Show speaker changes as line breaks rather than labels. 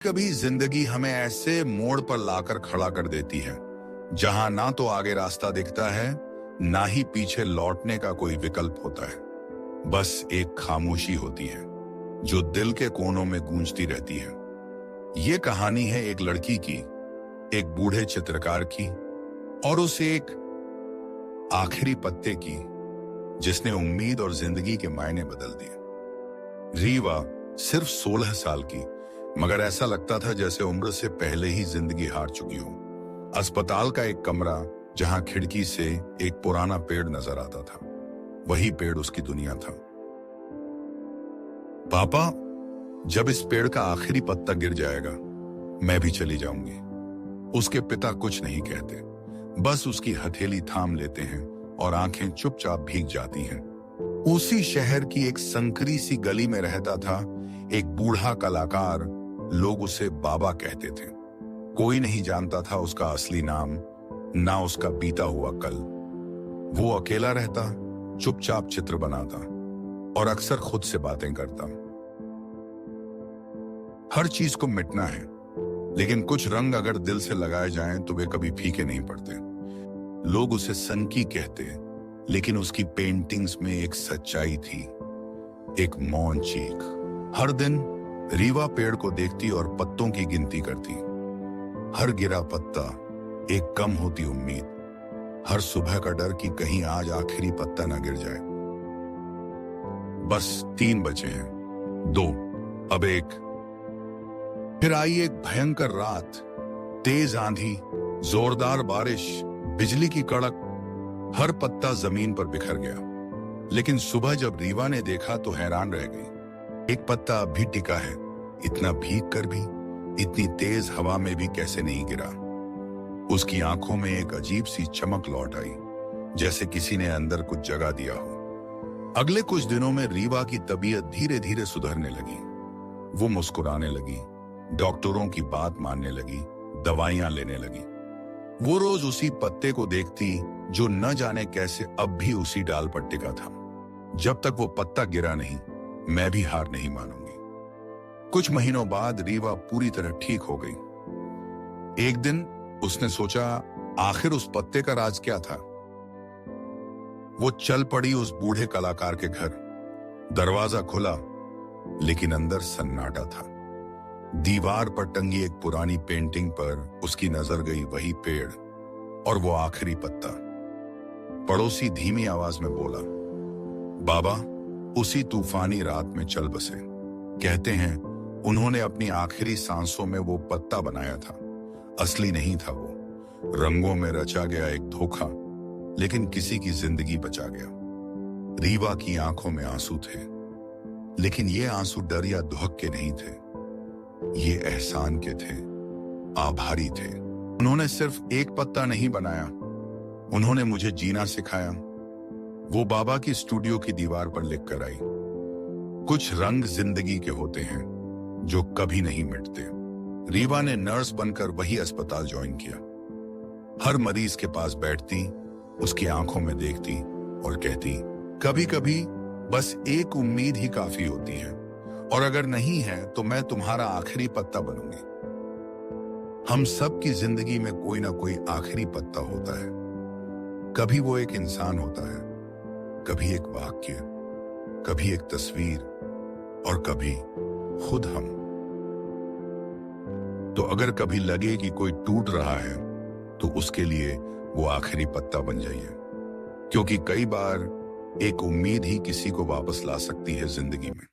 कभी जिंदगी हमें ऐसे मोड़ पर लाकर खड़ा कर देती है जहां ना तो आगे रास्ता दिखता है, ना ही पीछे लौटने का कोई विकल्प होता है। बस एक खामोशी होती है जो दिल के कोनों में गूंजती रहती है। ये कहानी है एक लड़की की, एक बूढ़े चित्रकार की और उस एक आखिरी पत्ते की जिसने उम्मीद और जिंदगी के मायने बदल दिए। रीवा सिर्फ 16 साल की, मगर ऐसा लगता था जैसे उम्र से पहले ही जिंदगी हार चुकी हो। अस्पताल का एक कमरा जहां खिड़की से एक पुराना पेड़ नजर आता था, वही पेड़ उसकी दुनिया था। पापा, जब इस पेड़ का आखिरी पत्ता गिर जाएगा मैं भी चली जाऊंगी। उसके पिता कुछ नहीं कहते, बस उसकी हथेली थाम लेते हैं और आंखें चुपचाप भीग जाती हैं। उसी शहर की एक संकरी सी गली में रहता था एक बूढ़ा कलाकार। लोग उसे बाबा कहते थे। कोई नहीं जानता था उसका असली नाम, ना उसका बीता हुआ कल। वो अकेला रहता, चुपचाप चित्र बनाता और अक्सर खुद से बातें करता। हर चीज को मिटना है, लेकिन कुछ रंग अगर दिल से लगाए जाएं तो वे कभी फीके नहीं पड़ते। लोग उसे सनकी कहते, लेकिन उसकी पेंटिंग्स में एक सच्चाई थी, एक मौन चीख। हर दिन रीवा पेड़ को देखती और पत्तों की गिनती करती। हर गिरा पत्ता एक कम होती उम्मीद, हर सुबह का डर कि कहीं आज आखिरी पत्ता ना गिर जाए। बस 3 बचे हैं, 2, अब 1। फिर आई एक भयंकर रात, तेज आंधी, जोरदार बारिश, बिजली की कड़क। हर पत्ता जमीन पर बिखर गया। लेकिन सुबह जब रीवा ने देखा तो हैरान रह गई। एक पत्ता अब भी टिका है, इतना भीग कर भी, इतनी तेज हवा में भी कैसे नहीं गिरा। उसकी आंखों में एक अजीब सी चमक लौट आई, जैसे किसी ने अंदर कुछ जगा दिया हो। अगले कुछ दिनों में रीवा की तबीयत धीरे धीरे सुधरने लगी। वो मुस्कुराने लगी, डॉक्टरों की बात मानने लगी, दवाइयां लेने लगी। वो रोज उसी पत्ते को देखती जो न जाने कैसे अब भी उसी डाल पर टिका था। जब तक वो पत्ता गिरा नहीं, मैं भी हार नहीं मानूंगी। कुछ महीनों बाद रीवा पूरी तरह ठीक हो गई। एक दिन उसने सोचा, आखिर उस पत्ते का राज क्या था। वो चल पड़ी उस बूढ़े कलाकार के घर। दरवाजा खुला, लेकिन अंदर सन्नाटा था। दीवार पर टंगी एक पुरानी पेंटिंग पर उसकी नजर गई, वही पेड़ और वो आखिरी पत्ता। पड़ोसी धीमी आवाज में बोला, बाबा उसी तूफानी रात में चल बसे। कहते हैं उन्होंने अपनी आखिरी सांसों में वो पत्ता बनाया था। असली नहीं था वो, रंगों में रचा गया एक धोखा, लेकिन किसी की जिंदगी बचा गया। रीवा की आंखों में आंसू थे, लेकिन ये आंसू डर या दुहक के नहीं थे, ये एहसान के थे, आभारी थे। उन्होंने सिर्फ एक पत्ता नहीं बनाया, उन्होंने मुझे जीना सिखाया। वो बाबा की स्टूडियो की दीवार पर लिख कर आई, कुछ रंग जिंदगी के होते हैं जो कभी नहीं मिटते। रीवा ने नर्स बनकर वही अस्पताल ज्वाइन किया। हर मरीज के पास बैठती, उसकी आंखों में देखती और कहती, कभी कभी बस एक उम्मीद ही काफी होती है, और अगर नहीं है तो मैं तुम्हारा आखिरी पत्ता बनूंगी। हम सब की जिंदगी में कोई ना कोई आखिरी पत्ता होता है। कभी वो एक इंसान होता है, कभी एक वाक्य, कभी एक तस्वीर और कभी खुद हम। तो अगर कभी लगे कि कोई टूट रहा है तो उसके लिए वो आखिरी पत्ता बन जाइए, क्योंकि कई बार एक उम्मीद ही किसी को वापस ला सकती है जिंदगी में।